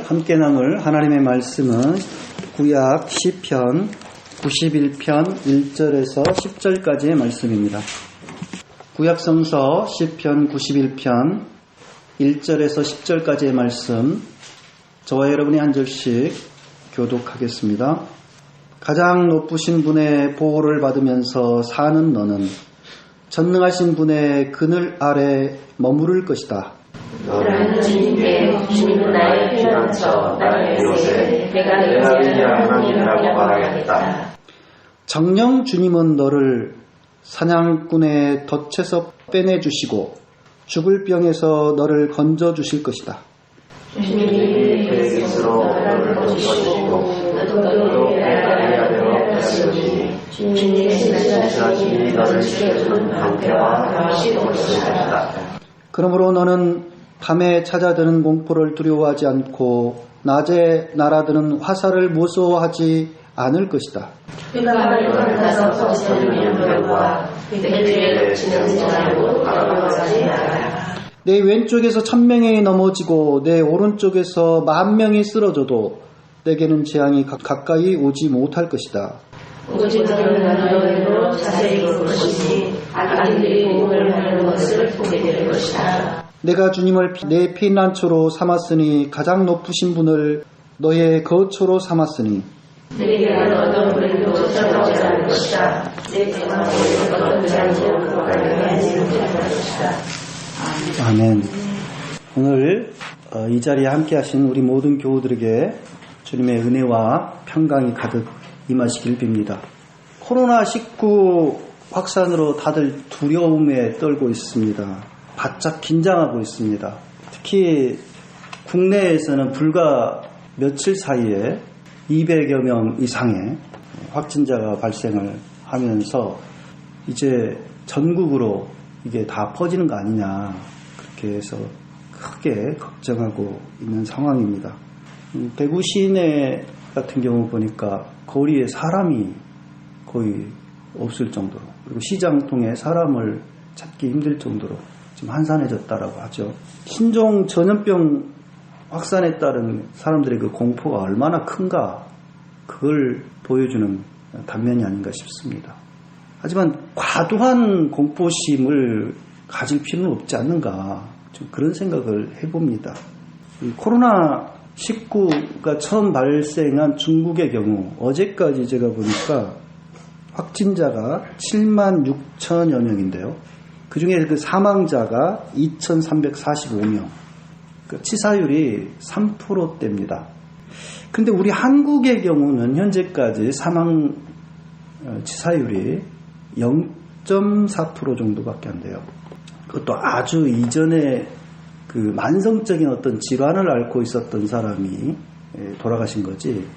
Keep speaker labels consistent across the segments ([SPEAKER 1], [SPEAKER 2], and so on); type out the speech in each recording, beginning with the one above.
[SPEAKER 1] 함께 나눌 하나님의 말씀은 구약 시편 91편 1절에서 10절까지의 말씀입니다. 구약 성서 시편 91편 1절에서 10절까지의 말씀, 저와 여러분이 한 절씩 교독하겠습니다. 가장 높으신 분의 보호를 받으면서 사는 너는 전능하신 분의 그늘 아래 머무를 것이다.
[SPEAKER 2] 너는 주님께 주님은 나의 피난처 나의 요새 내가 의지하는 하나님이라고 말하겠다.
[SPEAKER 1] 정녕 주님은 너를 사냥꾼의 덫에서 빼내주시고 죽을 병에서 너를 건져주실 것이다.
[SPEAKER 2] 주님이 그 깃으로 너를 건져주시고 너도 날아가야 되어 펴시니 주님의 신하심이 너를 지켜주는 방패와 감시로 것이다.
[SPEAKER 1] 그러므로 너는 밤에 찾아드는 공포를 두려워하지 않고 낮에 날아드는 화살을 무서워하지 않을 것이다.
[SPEAKER 2] 그가 하늘에서 터지는 별과 그들의 치는 자로 바라보지 마라.
[SPEAKER 1] 내 왼쪽에서 1000명이 넘어지고 내 오른쪽에서 10,000명이 쓰러져도 내게는 재앙이 가까이 오지 못할 것이다.
[SPEAKER 2] 오직 너는 너희로 자세히 볼 것이니 악인들이 공을 하는 것을 보게 될 것이다.
[SPEAKER 1] 내가 주님을 내 피난처로 삼았으니 가장 높으신 분을 너의 거처로 삼았으니
[SPEAKER 2] 내게 어떤 불행도 찾아오지 않을 것이다. 내 재앙에 어떤 잔지로 가지 못할 것이다.
[SPEAKER 1] 아멘. 오늘 이 자리에 함께 하신 우리 모든 교우들에게 주님의 은혜와 평강이 가득 임하시길 빕니다. 코로나19 확산으로 다들 두려움에 떨고 있습니다. 바짝 긴장하고 있습니다. 특히 국내에서는 불과 며칠 사이에 200여 명 이상의 확진자가 발생을 하면서 이제 전국으로 이게 다 퍼지는 거 아니냐, 그렇게 해서 크게 걱정하고 있는 상황입니다. 대구 시내 같은 경우 보니까 거리에 사람이 거의 없을 정도로, 그리고 시장통에 사람을 찾기 힘들 정도로 지금 한산해졌다라고 하죠. 신종 전염병 확산에 따른 사람들의 그 공포가 얼마나 큰가, 그걸 보여주는 단면이 아닌가 싶습니다. 하지만 과도한 공포심을 가질 필요는 없지 않는가, 좀 그런 생각을 해봅니다. 코로나19가 처음 발생한 중국의 경우 어제까지 제가 보니까 확진자가 76,000여 명인데요. 그 중에 그 사망자가 2,345명. 그 치사율이 3%대입니다. 근데 우리 한국의 경우는 현재까지 사망 치사율이 0.4% 정도밖에 안 돼요. 그것도 아주 이전에 그 만성적인 어떤 질환을 앓고 있었던 사람이 돌아가신 거지,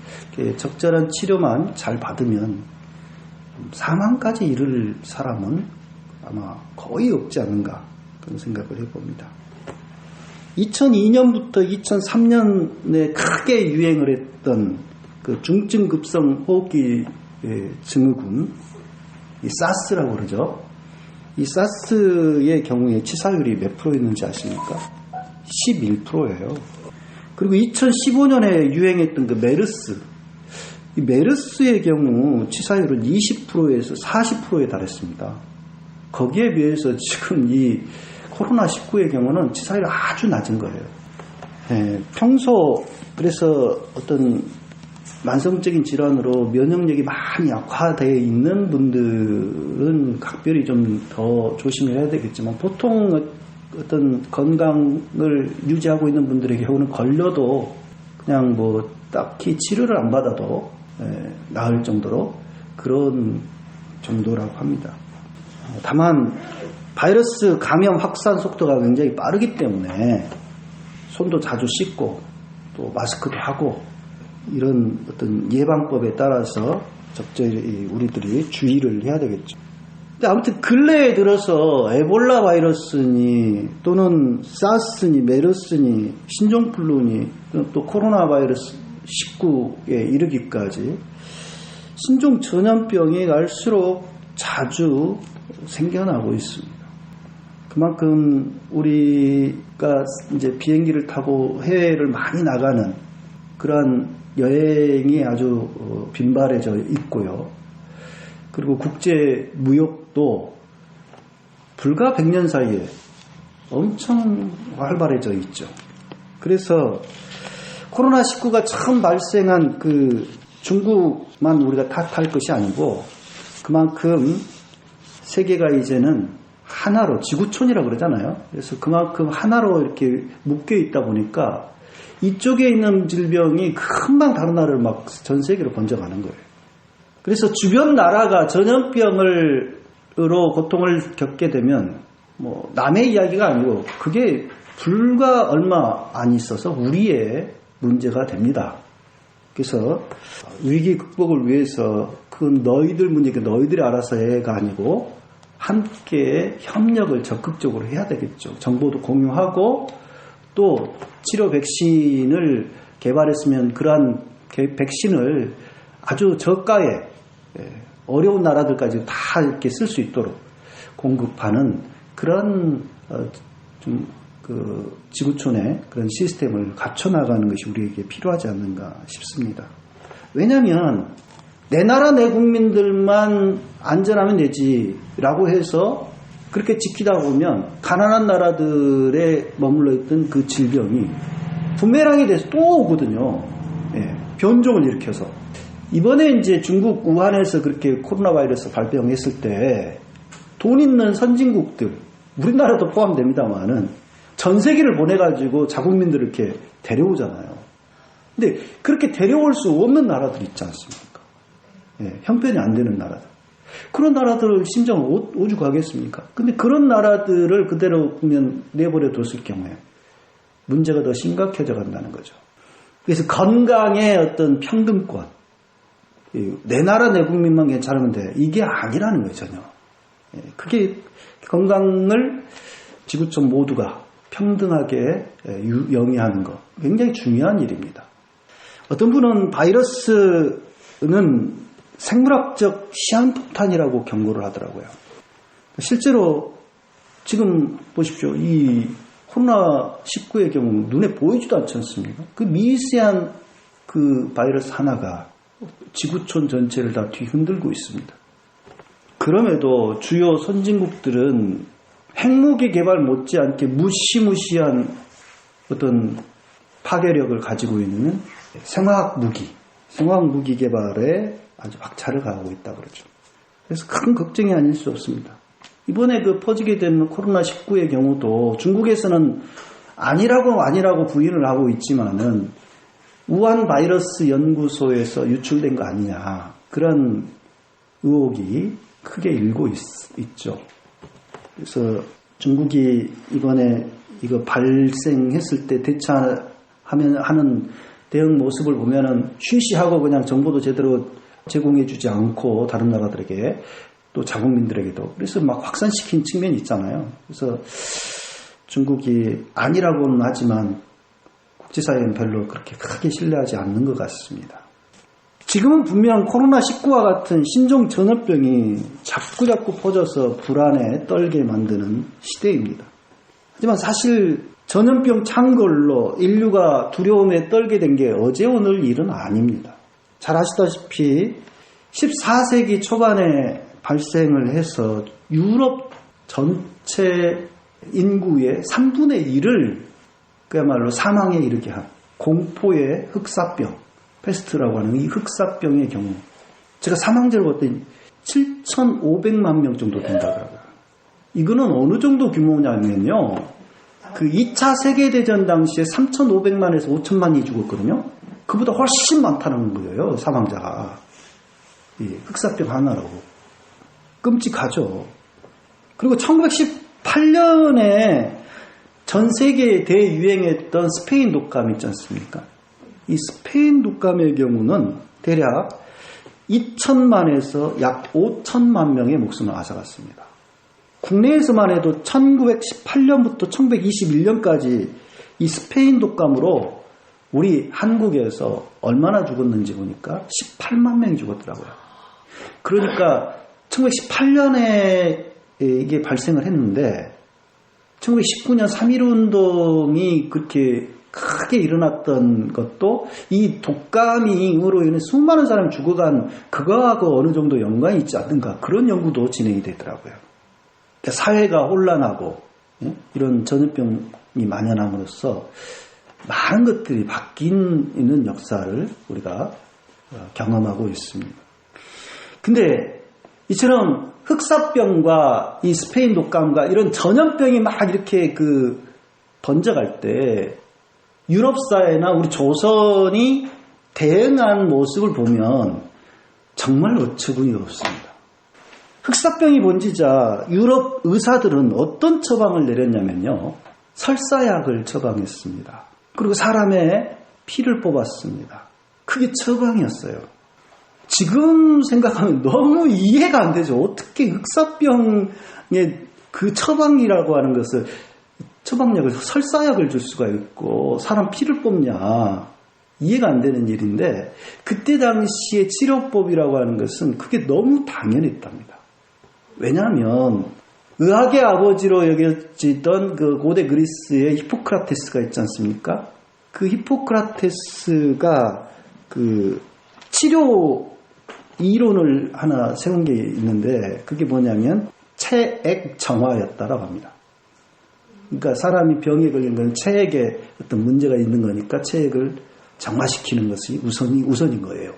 [SPEAKER 1] 적절한 치료만 잘 받으면 사망까지 이를 사람은 아마 거의 없지 않은가, 그런 생각을 해봅니다. 2002년부터 2003년에 크게 유행을 했던 그 중증급성 호흡기 증후군, 이 사스라고 그러죠. 이 사스의 경우에 치사율이 몇 %였는지 아십니까? 11%예요. 그리고 2015년에 유행했던 그 메르스, 이 메르스의 경우 치사율은 20%에서 40%에 달했습니다. 거기에 비해서 지금 이 코로나19의 경우는 치사율이 아주 낮은 거예요. 평소 그래서 어떤 만성적인 질환으로 면역력이 많이 약화되어 있는 분들은 각별히 좀 더 조심해야 되겠지만, 보통 어떤 건강을 유지하고 있는 분들의 경우는 걸려도 그냥 뭐 딱히 치료를 안 받아도 나을 정도로 그런 정도라고 합니다. 다만 바이러스 감염 확산 속도가 굉장히 빠르기 때문에 손도 자주 씻고 또 마스크도 하고 이런 어떤 예방법에 따라서 적절히 우리들이 주의를 해야 되겠죠. 근데 아무튼 근래에 들어서 에볼라 바이러스니 또는 사스니 메르스니 신종플루니 또 코로나 바이러스 19에 이르기까지 신종 전염병이 갈수록 자주 생겨나고 있습니다. 그만큼 우리가 이제 비행기를 타고 해외를 많이 나가는 그러한 여행이 아주 빈발해져 있고요. 그리고 국제 무역도 불과 100년 사이에 엄청 활발해져 있죠. 그래서 코로나19가 처음 발생한 그 중국만 우리가 탓할 것이 아니고 그만큼 세계가 이제는 하나로 지구촌이라고 그러잖아요. 그래서 그만큼 하나로 이렇게 묶여 있다 보니까 이쪽에 있는 질병이 금방 다른 나라를 막 전 세계로 번져가는 거예요. 그래서 주변 나라가 전염병으로 고통을 겪게 되면 뭐 남의 이야기가 아니고 그게 불과 얼마 안 있어서 우리의 문제가 됩니다. 그래서 위기 극복을 위해서 그건 너희들 문제가 너희들이 알아서 해가 아니고 함께 협력을 적극적으로 해야 되겠죠. 정보도 공유하고 또 치료 백신을 개발했으면 그러한 백신을 아주 저가에 어려운 나라들까지 다 이렇게 쓸 수 있도록 공급하는 그런 좀 그 지구촌의 그런 시스템을 갖춰나가는 것이 우리에게 필요하지 않는가 싶습니다. 왜냐하면 내 나라 내 국민들만 안전하면 되지라고 해서 그렇게 지키다 보면 가난한 나라들에 머물러 있던 그 질병이 부메랑이 돼서 또 오거든요. 예, 변종을 일으켜서. 이번에 이제 중국 우한에서 그렇게 코로나 바이러스 발병했을 때 돈 있는 선진국들, 우리나라도 포함됩니다만은 전 세계를 보내가지고 자국민들을 이렇게 데려오잖아요. 근데 그렇게 데려올 수 없는 나라들 있지 않습니까? 예, 형편이 안 되는 나라들. 그런 나라들을 심정을 오죽 하겠습니까? 근데 그런 나라들을 그대로 그냥 내버려 뒀을 경우에 문제가 더 심각해져 간다는 거죠. 그래서 건강의 어떤 평등권, 내 나라 내 국민만 괜찮으면 돼. 이게 아니라는 거예요, 전혀. 그게 건강을 지구촌 모두가 평등하게 영위하는 것, 굉장히 중요한 일입니다. 어떤 분은 바이러스는 생물학적 시한폭탄이라고 경고를 하더라고요. 실제로 지금 보십시오. 이 코로나19의 경우 눈에 보이지도 않지 않습니까? 그 미세한 그 바이러스 하나가 지구촌 전체를 다 뒤흔들고 있습니다. 그럼에도 주요 선진국들은 핵무기 개발 못지않게 무시무시한 어떤 파괴력을 가지고 있는 생화학 무기 개발에 아주 박차를 가하고 있다 그러죠. 그래서 큰 걱정이 아닐 수 없습니다. 이번에 그 퍼지게 된 코로나19의 경우도 중국에서는 아니라고 부인을 하고 있지만은 우한 바이러스 연구소에서 유출된 거 아니냐 그런 의혹이 크게 일고 있죠. 그래서 중국이 이번에 이거 발생했을 때 하는 대응 모습을 보면은 쉬쉬하고 그냥 정보도 제대로 제공해주지 않고 다른 나라들에게 또 자국민들에게도 그래서 막 확산시킨 측면이 있잖아요. 그래서 중국이 아니라고는 하지만 국제사회는 별로 그렇게 크게 신뢰하지 않는 것 같습니다. 지금은 분명 코로나19와 같은 신종 전염병이 자꾸 퍼져서 불안에 떨게 만드는 시대입니다. 하지만 사실 전염병 창궐로 인류가 두려움에 떨게 된 게 어제 오늘 일은 아닙니다. 잘 아시다시피 14세기 초반에 발생을 해서 유럽 전체 인구의 3분의 1을 그야말로 사망에 이르게 한 공포의 흑사병, 패스트라고 하는 이 흑사병의 경우 제가 사망자를 봤더니 7,500만 명 정도 된다고요. 이거는 어느 정도 규모냐면요. 그 2차 세계대전 당시에 3,500만에서 5,000만이 죽었거든요. 그보다 훨씬 많다는 거예요. 사망자가. 흑사병 하나라고. 끔찍하죠. 그리고 1918년에 전 세계에 대유행했던 스페인 독감 있지 않습니까? 이 스페인 독감의 경우는 대략 2천만에서 약 5천만 명의 목숨을 앗아갔습니다. 국내에서만 해도 1918년부터 1921년까지 이 스페인 독감으로 우리 한국에서 얼마나 죽었는지 보니까 18만 명이 죽었더라고요. 그러니까 1918년에 이게 발생을 했는데 1919년 3.1운동이 그렇게 크게 일어났던 것도 이 독감으로 인해 수많은 사람이 죽어간 그거하고 어느 정도 연관이 있지 않는가 그런 연구도 진행이 되더라고요. 그러니까 사회가 혼란하고 이런 전염병이 만연함으로써 많은 것들이 바뀌는 역사를 우리가 경험하고 있습니다. 근데 이처럼 흑사병과 이 스페인 독감과 이런 전염병이 막 이렇게 번져갈 때 유럽 사회나 우리 조선이 대응한 모습을 보면 정말 어처구니 없습니다. 흑사병이 번지자 유럽 의사들은 어떤 처방을 내렸냐면요. 설사약을 처방했습니다. 그리고 사람의 피를 뽑았습니다. 그게 처방이었어요. 지금 생각하면 너무 이해가 안 되죠. 어떻게 흑사병의 그 처방이라고 하는 것을 처방약을 설사약을 줄 수가 있고 사람 피를 뽑냐. 이해가 안 되는 일인데 그때 당시의 치료법이라고 하는 것은 그게 너무 당연했답니다. 왜냐하면 의학의 아버지로 여겨지던 그 고대 그리스의 히포크라테스가 있지 않습니까? 그 히포크라테스가 그 치료 이론을 하나 세운 게 있는데 그게 뭐냐면 체액정화였다라고 합니다. 그러니까 사람이 병에 걸린 건 체액에 어떤 문제가 있는 거니까 체액을 정화시키는 것이 우선인 거예요.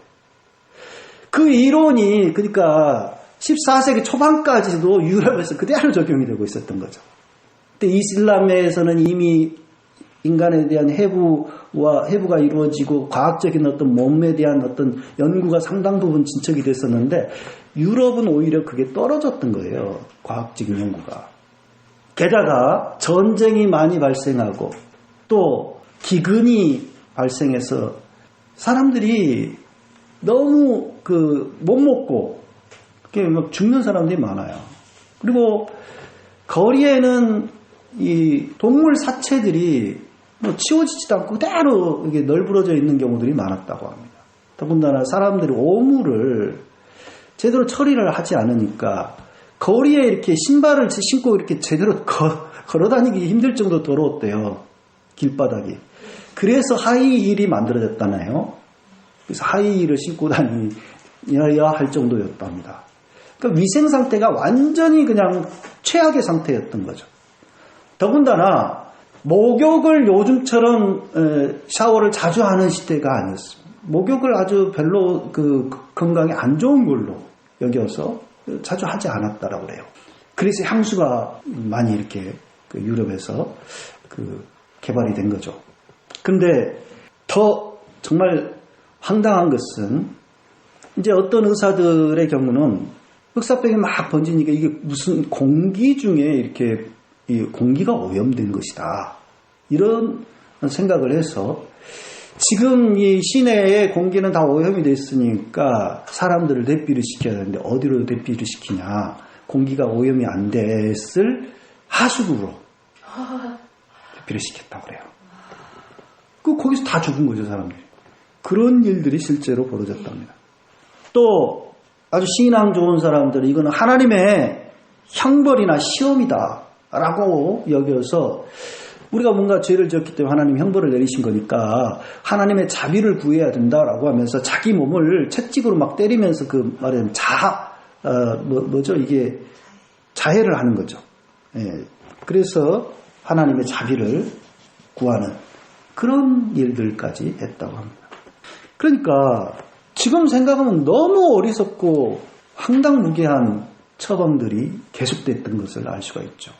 [SPEAKER 1] 그 이론이 그러니까 14세기 초반까지도 유럽에서 그대로 적용이 되고 있었던 거죠. 근데 이슬람에서는 이미 인간에 대한 해부가 이루어지고 과학적인 어떤 몸에 대한 어떤 연구가 상당 부분 진척이 됐었는데 유럽은 오히려 그게 떨어졌던 거예요. 과학적인 연구가. 게다가 전쟁이 많이 발생하고 또 기근이 발생해서 사람들이 너무 못 먹고 막 죽는 사람들이 많아요. 그리고 거리에는 이 동물 사체들이 치워지지도 않고 그대로 이게 널브러져 있는 경우들이 많았다고 합니다. 더군다나 사람들이 오물을 제대로 처리를 하지 않으니까 거리에 이렇게 신발을 신고 이렇게 제대로 걸어다니기 힘들 정도 더러웠대요. 길바닥이. 그래서 하이힐이 만들어졌다나요. 그래서 하이힐을 신고 다녀야 할 정도였답니다. 그러니까 위생 상태가 완전히 그냥 최악의 상태였던 거죠. 더군다나 목욕을 요즘처럼 샤워를 자주 하는 시대가 아니었습니다. 목욕을 아주 별로 건강에 안 좋은 걸로 여겨서 자주 하지 않았다라고 그래요. 그래서 향수가 많이 이렇게 유럽에서 개발이 된 거죠. 근데 더 정말 황당한 것은 이제 어떤 의사들의 경우는 흑사병이 막 번지니까 이게 무슨 공기 중에 이렇게 이 공기가 오염된 것이다. 이런 생각을 해서 지금 이 시내의 공기는 다 오염이 됐으니까 사람들을 대피를 시켜야 되는데 어디로 대피를 시키냐. 공기가 오염이 안 됐을 하수구로 대피를 시켰다고 그래요. 거기서 다 죽은 거죠, 사람들이. 그런 일들이 실제로 벌어졌답니다. 또 아주 신앙 좋은 사람들은 이거는 하나님의 형벌이나 시험이다 라고 여겨서 우리가 뭔가 죄를 지었기 때문에 하나님 형벌을 내리신 거니까 하나님의 자비를 구해야 된다라고 하면서 자기 몸을 채찍으로 막 때리면서 말하자면 이게 자해를 하는 거죠. 예. 그래서 하나님의 자비를 구하는 그런 일들까지 했다고 합니다. 그러니까 지금 생각하면 너무 어리석고 황당무계한 처방들이 계속됐던 것을 알 수가 있죠.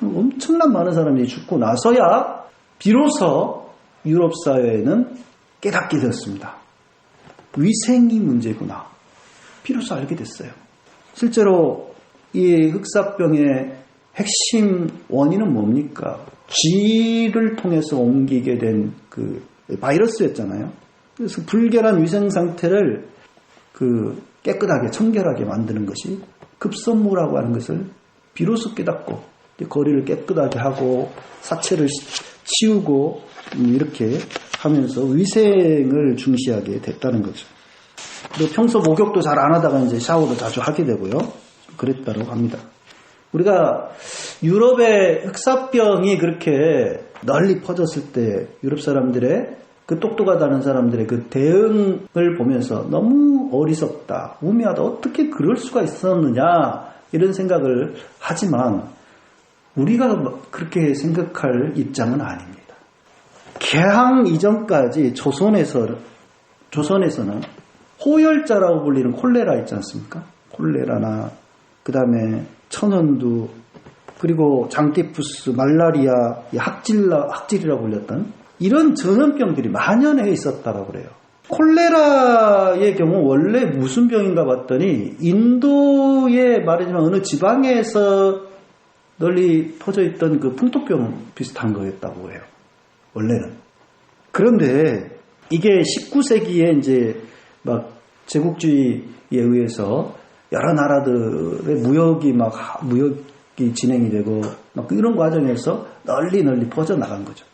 [SPEAKER 1] 엄청난 많은 사람들이 죽고 나서야 비로소 유럽 사회에는 깨닫게 되었습니다. 위생이 문제구나. 비로소 알게 됐어요. 실제로 이 흑사병의 핵심 원인은 뭡니까? 쥐를 통해서 옮기게 된 바이러스였잖아요. 그래서 불결한 위생 상태를 깨끗하게 청결하게 만드는 것이 급선무라고 하는 것을 비로소 깨닫고 거리를 깨끗하게 하고 사체를 치우고 이렇게 하면서 위생을 중시하게 됐다는 거죠. 그리고 평소 목욕도 잘 안 하다가 이제 샤워도 자주 하게 되고요. 그랬다고 합니다. 우리가 유럽의 흑사병이 그렇게 널리 퍼졌을 때 유럽 사람들의 그 똑똑하다는 사람들의 그 대응을 보면서 너무 어리석다, 우매하다, 어떻게 그럴 수가 있었느냐 이런 생각을 하지만 우리가 그렇게 생각할 입장은 아닙니다. 개항 이전까지 조선에서는 호열자라고 불리는 콜레라 있지 않습니까? 콜레라나 그 다음에 천연두 그리고 장티푸스, 말라리아, 학질이라고 불렸던 이런 전염병들이 만연해 있었다고 그래요. 콜레라의 경우 원래 무슨 병인가 봤더니 인도에 말하자면 어느 지방에서 널리 퍼져 있던 그 풍토병 비슷한 거였다고 해요. 원래는. 그런데 이게 19세기에 이제 막 제국주의에 의해서 여러 나라들의 무역이 진행이 되고 막 이런 과정에서 널리 퍼져 나간 거죠.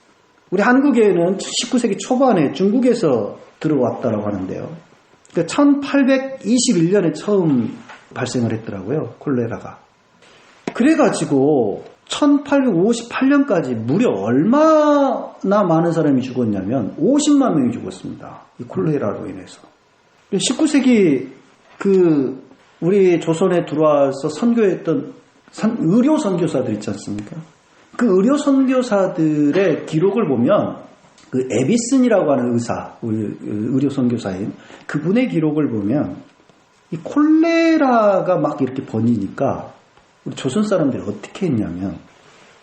[SPEAKER 1] 우리 한국에는 19세기 초반에 중국에서 들어왔다고 하는데요. 그러니까 1821년에 처음 발생을 했더라고요. 콜레라가. 그래가지고 1858년까지 무려 얼마나 많은 사람이 죽었냐면 50만 명이 죽었습니다. 이 콜레라로 인해서. 19세기 우리 조선에 들어와서 선교했던 의료 선교사들 있지 않습니까? 그 의료 선교사들의 기록을 보면 그 에비슨이라고 하는 의료 선교사인 그분의 기록을 보면 이 콜레라가 막 이렇게 번지니까 우리 조선 사람들이 어떻게 했냐면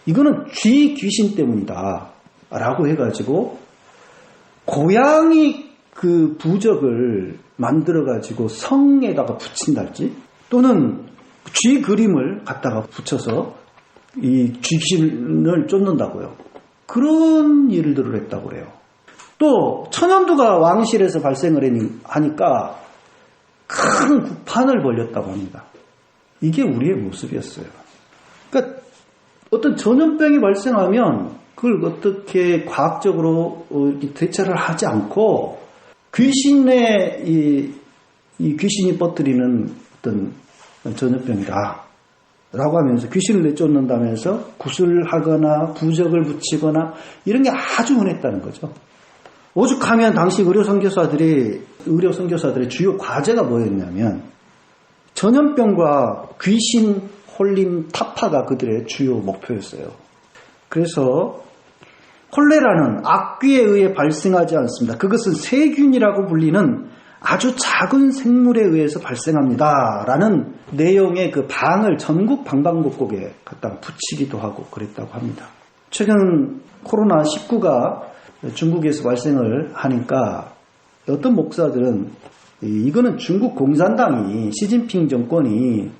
[SPEAKER 1] 이거는 쥐 귀신 때문이다 라고 해가지고 고양이 그 부적을 만들어가지고 성에다가 붙인달지 또는 쥐 그림을 갖다가 붙여서 이 쥐귀신을 쫓는다고요. 그런 일들을 했다고 그래요. 또 천연두가 왕실에서 발생을 하니까 큰 구판을 벌였다고 합니다. 이게 우리의 모습이었어요. 그러니까 어떤 전염병이 발생하면 그걸 어떻게 과학적으로 대처를 하지 않고 귀신의 이 귀신이 퍼뜨리는 어떤 전염병이다 라고 하면서 귀신을 내쫓는다면서 구슬하거나 부적을 붙이거나 이런 게 아주 흔했다는 거죠. 오죽하면 당시 의료 선교사들의 주요 과제가 뭐였냐면 전염병과 귀신 홀림 타파가 그들의 주요 목표였어요. 그래서 콜레라는 악귀에 의해 발생하지 않습니다. 그것은 세균이라고 불리는 아주 작은 생물에 의해서 발생합니다. 라는 내용의 그 방을 전국 방방곡곡에 갖다가 붙이기도 하고 그랬다고 합니다. 최근 코로나19가 중국에서 발생을 하니까 어떤 목사들은 이거는 중국 공산당이 시진핑 정권이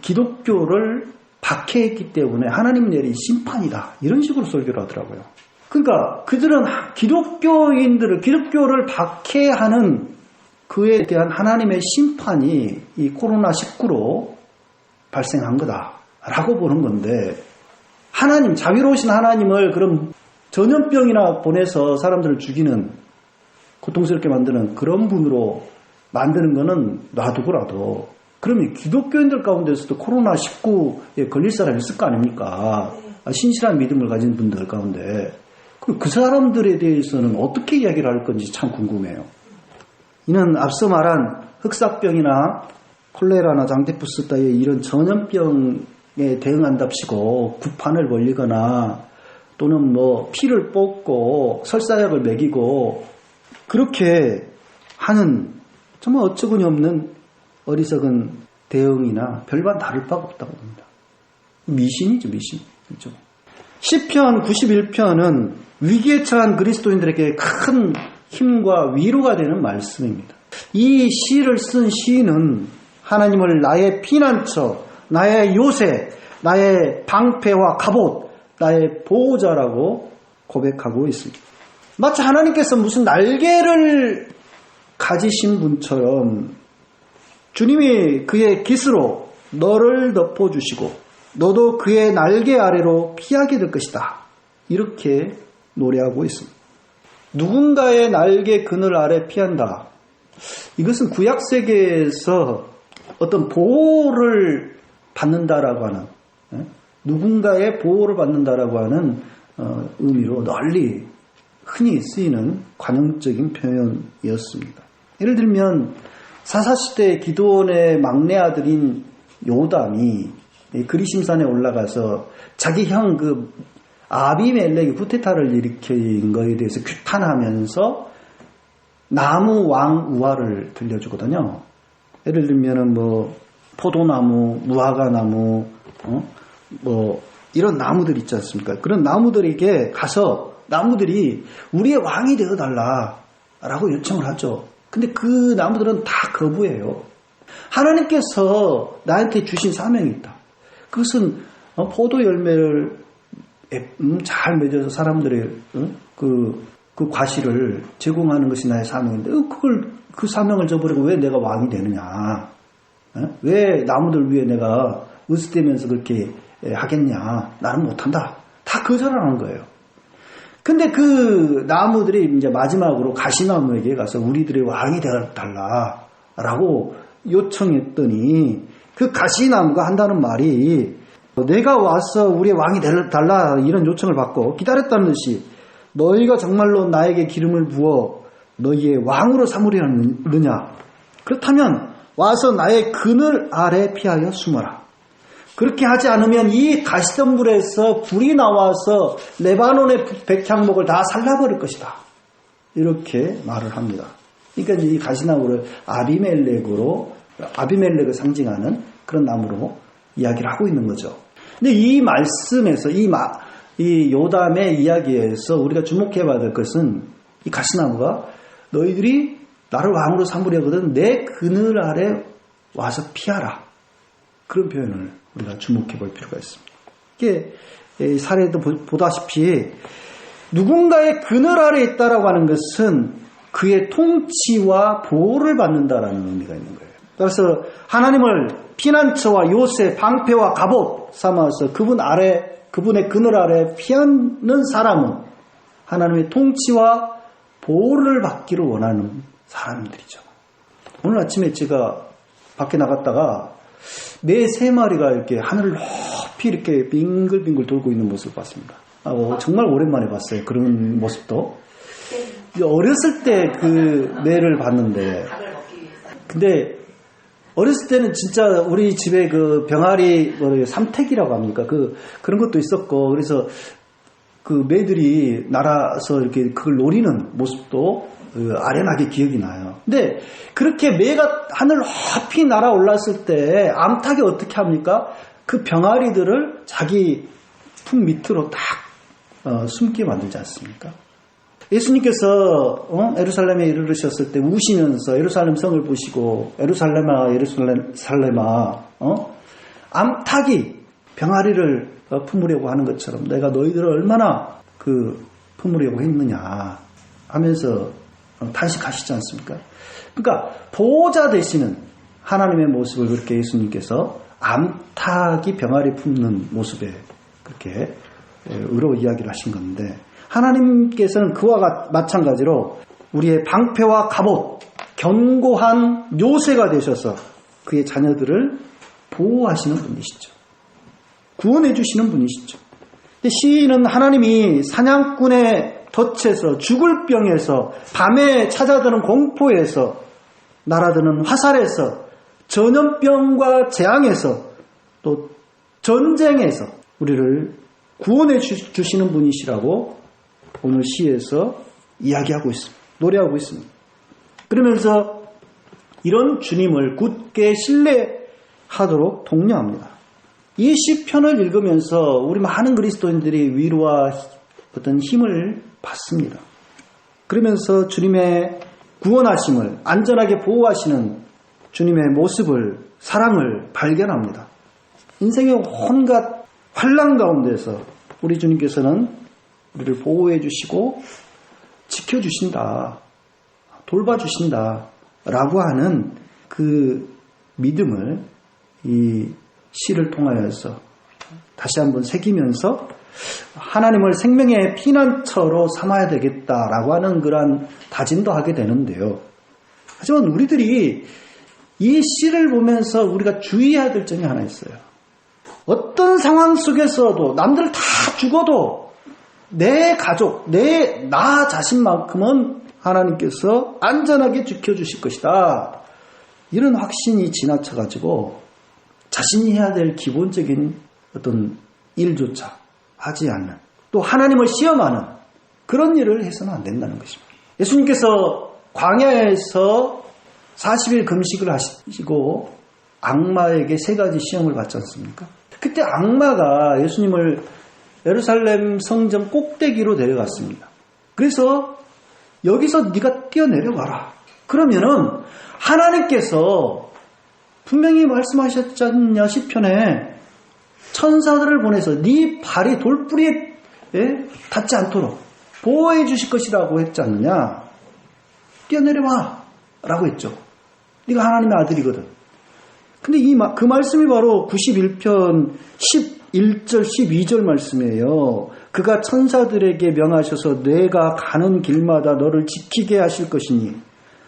[SPEAKER 1] 기독교를 박해했기 때문에 하나님 내린 심판이다. 이런 식으로 설교를 하더라고요. 그러니까 그들은 기독교를 박해하는 그에 대한 하나님의 심판이 이 코로나19로 발생한 거다라고 보는 건데 하나님, 자비로우신 하나님을 그럼 전염병이나 보내서 사람들을 죽이는 고통스럽게 만드는 그런 분으로 만드는 거는 놔두고라도 그러면 기독교인들 가운데서도 코로나19에 걸릴 사람이 있을 거 아닙니까? 신실한 믿음을 가진 분들 가운데 그럼 그 사람들에 대해서는 어떻게 이야기를 할 건지 참 궁금해요. 이는 앞서 말한 흑사병이나 콜레라나 장티푸스 따위의 이런 전염병에 대응한답시고 구판을 벌리거나 또는 피를 뽑고 설사약을 먹이고 그렇게 하는 정말 어처구니 없는 어리석은 대응이나 별반 다를 바가 없다고 봅니다. 미신이죠, 미신. 그렇죠? 시편 91편은 위기에 처한 그리스도인들에게 큰 힘과 위로가 되는 말씀입니다. 이 시를 쓴 시인은 하나님을 나의 피난처, 나의 요새, 나의 방패와 갑옷, 나의 보호자라고 고백하고 있습니다. 마치 하나님께서 무슨 날개를 가지신 분처럼 주님이 그의 깃으로 너를 덮어주시고 너도 그의 날개 아래로 피하게 될 것이다. 이렇게 노래하고 있습니다. 누군가의 날개 그늘 아래 피한다. 이것은 구약 세계에서 어떤 보호를 받는다라고 하는 누군가의 보호를 받는다라고 하는 의미로 널리 흔히 쓰이는 관용적인 표현이었습니다. 예를 들면 사사시대 기드온의 막내 아들인 요담이 그리심산에 올라가서 자기 형 아비멜렉이 쿠데타를 일으킨 것에 대해서 규탄하면서 나무 왕 우화를 들려주거든요. 예를 들면은 포도나무, 무화과나무, 이런 나무들 있지 않습니까? 그런 나무들에게 가서 나무들이 우리의 왕이 되어달라라고 요청을 하죠. 근데 그 나무들은 다 거부해요. 하나님께서 나한테 주신 사명이 있다. 그것은 포도 열매를 잘 맺어서 사람들의 그 과실을 제공하는 것이 나의 사명인데 그 사명을 저버리고 왜 내가 왕이 되느냐? 왜 나무들 위에 내가 으스대면서 그렇게 하겠냐? 나는 못한다. 다 거절하는 거예요. 근데 그 나무들이 이제 마지막으로 가시나무에게 가서 우리들의 왕이 되어달라라고 요청했더니 그 가시나무가 한다는 말이 내가 와서 우리의 왕이 되어달라 이런 요청을 받고 기다렸다는 듯이 너희가 정말로 나에게 기름을 부어 너희의 왕으로 삼으려느냐? 그렇다면 와서 나의 그늘 아래 피하여 숨어라. 그렇게 하지 않으면 이 가시덤불에서 불이 나와서 레바논의 백향목을 다 살라버릴 것이다. 이렇게 말을 합니다. 그러니까 이 가시나무를 아비멜렉을 상징하는 그런 나무로 이야기를 하고 있는 거죠. 근데 이 말씀에서 이 요담의 이야기에서 우리가 주목해봐야 될 것은 이 가시나무가 너희들이 나를 왕으로 삼으려거든 내 그늘 아래 와서 피하라. 그런 표현을 우리가 주목해 볼 필요가 있습니다. 이게 사례도 보다시피 누군가의 그늘 아래 있다라고 하는 것은 그의 통치와 보호를 받는다라는 의미가 있는 거예요. 그래서 하나님을 피난처와 요새, 방패와 갑옷 삼아서 그분의 그늘 아래 피하는 사람은 하나님의 통치와 보호를 받기를 원하는 사람들이죠. 오늘 아침에 제가 밖에 나갔다가 매 3마리가 이렇게 하늘을 높이 이렇게 빙글빙글 돌고 있는 모습을 봤습니다. 정말 오랜만에 봤어요. 그런 모습도. 어렸을 때 그 매를 봤는데, 근데 어렸을 때는 진짜 우리 집에 그 병아리 삼택이라고 합니까? 그런 것도 있었고, 그래서 그 매들이 날아서 이렇게 그걸 노리는 모습도 아련하게 기억이 나요. 근데 그렇게 매가 하늘 높이 날아올랐을 때 암탉이 어떻게 합니까? 그 병아리들을 자기 품 밑으로 딱 숨게 만들지 않습니까? 예수님께서 예루살렘에 이르르셨을 때 우시면서 예루살렘 성을 보시고 예루살렘아 암탉이 병아리를 품으려고 하는 것처럼 내가 너희들을 얼마나 품으려고 했느냐 하면서 탄식하시지 않습니까? 그러니까 보호자 되시는 하나님의 모습을 그렇게 예수님께서 암탉이 병아리 품는 모습에 그렇게 의로 이야기를 하신 건데 하나님께서는 그와 마찬가지로 우리의 방패와 갑옷, 견고한 요새가 되셔서 그의 자녀들을 보호하시는 분이시죠. 구원해 주시는 분이시죠. 시인은 하나님이 사냥꾼의 덫에서 죽을 병에서 밤에 찾아드는 공포에서 날아드는 화살에서 전염병과 재앙에서 또 전쟁에서 우리를 구원해 주시는 분이시라고 오늘 시에서 이야기하고 있습니다. 노래하고 있습니다. 그러면서 이런 주님을 굳게 신뢰하도록 독려합니다. 이 시편을 읽으면서 우리 많은 그리스도인들이 위로와 어떤 힘을 받습니다. 그러면서 주님의 구원하심을 안전하게 보호하시는 주님의 모습을 사랑을 발견합니다. 인생의 온갖 환난 가운데서 우리 주님께서는 우리를 보호해 주시고 지켜주신다, 돌봐주신다 라고 하는 그 믿음을 이 시를 통하여서 다시 한번 새기면서 하나님을 생명의 피난처로 삼아야 되겠다라고 하는 그런 다짐도 하게 되는데요. 하지만 우리들이 이 시를 보면서 우리가 주의해야 될 점이 하나 있어요. 어떤 상황 속에서도 남들 다 죽어도 내 가족, 나 자신만큼은 하나님께서 안전하게 지켜주실 것이다. 이런 확신이 지나쳐가지고 자신이 해야 될 기본적인 어떤 일조차 하지 않는, 또 하나님을 시험하는 그런 일을 해서는 안 된다는 것입니다. 예수님께서 광야에서 40일 금식을 하시고 악마에게 3가지 시험을 받지 않습니까? 그때 악마가 예수님을 예루살렘 성전 꼭대기로 데려갔습니다. 그래서 여기서 네가 뛰어내려가라. 그러면은 하나님께서 분명히 말씀하셨지 않냐, 시편에 천사들을 보내서 네 발이 돌뿌리에 닿지 않도록 보호해 주실 것이라고 했지 않느냐. 뛰어내려와 라고 했죠. 네가 하나님의 아들이거든. 근데 그 말씀이 바로 91편 11절 12절 말씀이에요. 그가 천사들에게 명하셔서 내가 가는 길마다 너를 지키게 하실 것이니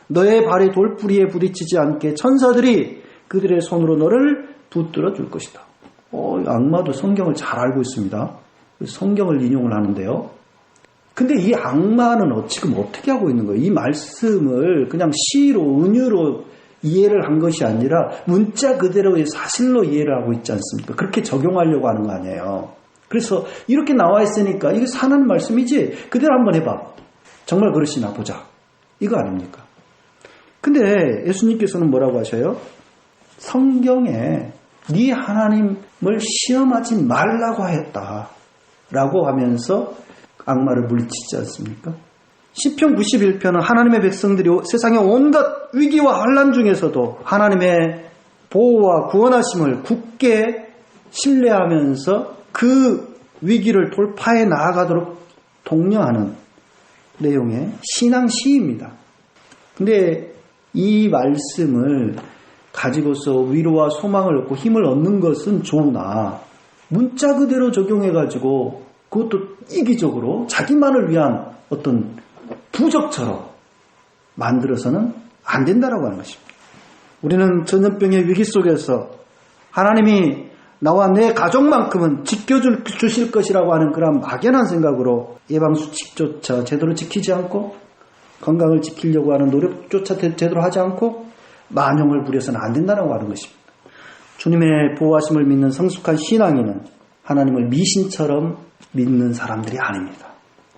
[SPEAKER 1] 너의 발이 돌뿌리에 부딪히지 않게 천사들이 그들의 손으로 너를 붙들어 줄 것이다. 악마도 성경을 잘 알고 있습니다. 성경을 인용을 하는데요. 근데 이 악마는 지금 어떻게 하고 있는 거예요? 이 말씀을 그냥 시로, 은유로 이해를 한 것이 아니라 문자 그대로의 사실로 이해를 하고 있지 않습니까? 그렇게 적용하려고 하는 거 아니에요. 그래서 이렇게 나와 있으니까 이게 사는 말씀이지, 그대로 한번 해봐. 정말 그러시나 보자. 이거 아닙니까? 근데 예수님께서는 뭐라고 하셔요? 성경에 네 하나님을 시험하지 말라고 하였다 라고 하면서 악마를 물리치지 않습니까? 시편 91편은 하나님의 백성들이 세상의 온갖 위기와 환난 중에서도 하나님의 보호와 구원하심을 굳게 신뢰하면서 그 위기를 돌파해 나아가도록 독려하는 내용의 신앙 시입니다. 근데 이 말씀을 가지고서 위로와 소망을 얻고 힘을 얻는 것은 좋으나 문자 그대로 적용해가지고 그것도 이기적으로 자기만을 위한 어떤 부적처럼 만들어서는 안 된다라고 하는 것입니다. 우리는 전염병의 위기 속에서 하나님이 나와 내 가족만큼은 지켜주실 것이라고 하는 그런 막연한 생각으로 예방수칙조차 제대로 지키지 않고 건강을 지키려고 하는 노력조차 제대로 하지 않고 만용을 부려서는 안 된다고 하는 것입니다. 주님의 보호하심을 믿는 성숙한 신앙인은 하나님을 미신처럼 믿는 사람들이 아닙니다.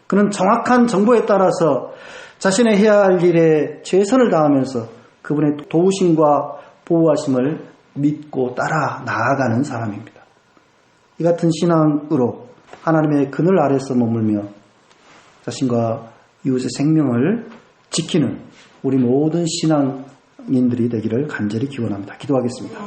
[SPEAKER 1] 그는 정확한 정보에 따라서 자신의 해야 할 일에 최선을 다하면서 그분의 도우심과 보호하심을 믿고 따라 나아가는 사람입니다. 이 같은 신앙으로 하나님의 그늘 아래서 머물며 자신과 이웃의 생명을 지키는 우리 모든 신앙인들이 되기를 간절히 기원합니다. 기도하겠습니다.